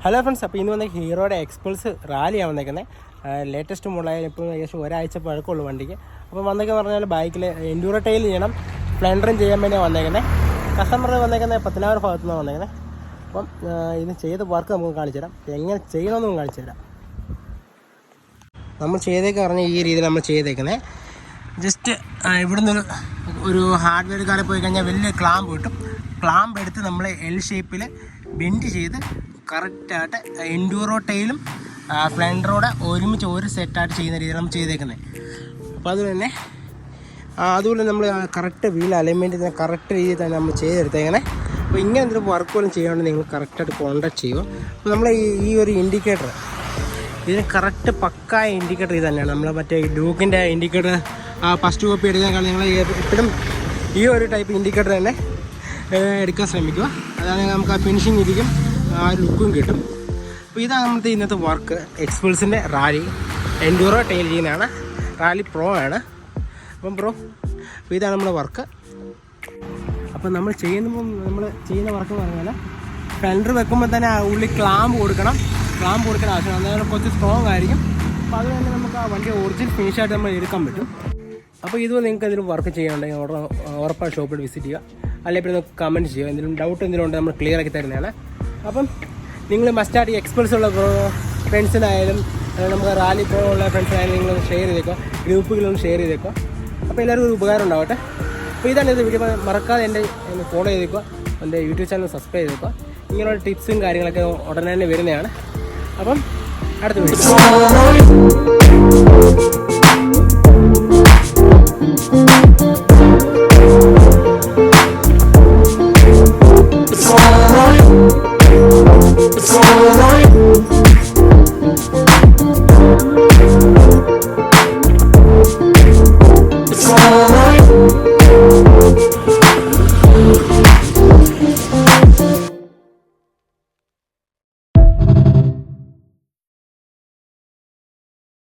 Hello friends, അപ്പോൾ ഇന്ന് വന്ന ഹീറോയുടെ എക്സ്പൾസ് റാലിയാണ് വന്നേക്കുന്നത്. ലേറ്റസ്റ്റ് മോഡലായാലും ഇപ്പോൾ ഏകദേശം ഒരാഴ്ച പഴക്കമുള്ളൂ വണ്ടിക്ക്. അപ്പോൾ വന്നൊക്കെ പറഞ്ഞാൽ ബൈക്കിൽ എൻഡ്യൂറോ ടൈൽ ചെയ്യണം, സ്പ്ലെൻഡറും ചെയ്യാൻ വേണ്ടിയാണ് വന്നേക്കുന്നത്. കസ്റ്റമർ വന്നേക്കുന്നത് പത്തനാപുരം ഭാഗത്തു നിന്നാണ് വന്നേക്കുന്നത്. അപ്പം ഇത് ചെയ്ത വർക്ക് നമുക്ക് കാണിച്ചു തരാം, എങ്ങനെ ചെയ്യണമെന്നും കാണിച്ചു തരാം. നമ്മൾ ചെയ്തേക്ക് പറഞ്ഞാൽ ഈ രീതിയിൽ നമ്മൾ ചെയ്തേക്കുന്നത് ജസ്റ്റ് ഇവിടുന്ന് ഒരു ഹാർഡ്വെയർ കാറിൽ പോയി കഴിഞ്ഞാൽ വലിയ ക്ലാമ്പ് കിട്ടും. ക്ലാമ്പ് എടുത്ത് നമ്മൾ എൽ ഷേപ്പിൽ ബെൻഡ് ചെയ്ത് കറക്റ്റായിട്ട് എൻഡ്യൂറോ ടൈലും സ്പ്ലെൻഡറോടെ ഒരുമിച്ച് ഒരു സെറ്റായിട്ട് ചെയ്യുന്ന രീതിയിൽ നമ്മൾ ചെയ്തേക്കുന്നത്. അപ്പോൾ അതുപോലെ നമ്മൾ കറക്റ്റ് വീൽ അലൈൻമെൻറ്റ് കറക്റ്റ് രീതിയിൽ തന്നെ നമ്മൾ ചെയ്തെടുത്തേക്കണേ. അപ്പോൾ ഇങ്ങനെ എന്തെങ്കിലും വർക്ക് പോലും ചെയ്യാണ്ട് നിങ്ങൾ കറക്റ്റായിട്ട് കോൺടാക്ട് ചെയ്യുക. അപ്പോൾ നമ്മൾ ഈ ഒരു ഇൻഡിക്കേറ്റർ ഇതിന് കറക്റ്റ് പക്കായ ഇൻഡിക്കേറ്റർ ഇത് തന്നെയാണ്. നമ്മൾ മറ്റേ ഡ്യൂക്കിൻ്റെ ഇൻഡിക്കേറ്റർ ഫസ്റ്റ് കോപ്പി എടുക്കാൻ നിങ്ങൾ എപ്പോഴും ഈ ഒരു ടൈപ്പ് ഇൻഡിക്കേറ്റർ തന്നെ എടുക്കാൻ ശ്രമിക്കുക. അതാണെങ്കിൽ നമുക്ക് ആ ഫിനിഷിങ് ഇരിക്കും, ആ ലുക്കും കിട്ടും. അപ്പോൾ ഇതാണ് നമ്മുടെ ഇന്നത്തെ വർക്ക്. എക്സ്പൾസിൻ്റെ റാലി എൻഡ്യൂറോ ടൈൽ ചെയ്യുന്നതാണ്. റാലി പ്രോ ആണ്. അപ്പം അപ്പോൾ ഇതാണ് നമ്മുടെ വർക്ക്. അപ്പോൾ നമ്മൾ ചെയ്യുന്ന വർക്ക് എന്ന് പറഞ്ഞാൽ സ്പ്ലെൻഡർ വെക്കുമ്പോൾ തന്നെ ഉള്ളിൽ ക്ലാമ്പ് കൊടുക്കണം ആവശ്യമാണ്. അന്നേരം കുറച്ച് സ്ട്രോങ് ആയിരിക്കും. അപ്പോൾ അതുകൊണ്ട് നമുക്ക് ആ വണ്ടി ഒറിജിനൽ ഫിനിഷായിട്ട് നമ്മൾ എടുക്കാൻ പറ്റും. അപ്പോൾ ഇതുപോലെ നിങ്ങൾക്ക് എന്തെങ്കിലും വർക്ക് ചെയ്യാനുണ്ടെങ്കിൽ ഉറപ്പാണ് ഷോപ്പിൽ വിസിറ്റ് ചെയ്യുക, അല്ലെങ്കിൽ നിങ്ങൾക്ക് കമൻറ്റ് ചെയ്യുക. എന്തെങ്കിലും ഡൗട്ട് എന്തെങ്കിലും ഉണ്ടെങ്കിൽ നമ്മൾ ക്ലിയർ ആക്കി തരുന്നതാണ്. അപ്പം നിങ്ങൾ മസ്റ്റായിട്ട് ഈ എക്സ്പൾസ് ഉള്ള ഫ്രണ്ട്സിനായാലും നമുക്ക് റാലി പ്രോ ഉള്ള ഫ്രണ്ട്സിനായാലും നിങ്ങൾ ഷെയർ ചെയ്തേക്കുക, ഗ്രൂപ്പുകളിലൊന്ന് ഷെയർ ചെയ്തേക്കുക. അപ്പോൾ എല്ലാവർക്കും ഒരു ഉപകാരം ഉണ്ടാവട്ടെ. അപ്പോൾ ഇതാണ് ഇത് വീഡിയോ. മറക്കാതെ എന്നെ ഫോളോ ചെയ്തേക്കുക, എൻ്റെ യൂട്യൂബ് ചാനൽ സബ്സ്ക്രൈബ് ചെയ്തേക്കുക. ഇങ്ങനെയുള്ള ടിപ്സും കാര്യങ്ങളൊക്കെ ഉടനെ തന്നെ വരുന്നതാണ്. അപ്പം അടുത്ത വീഡിയോ.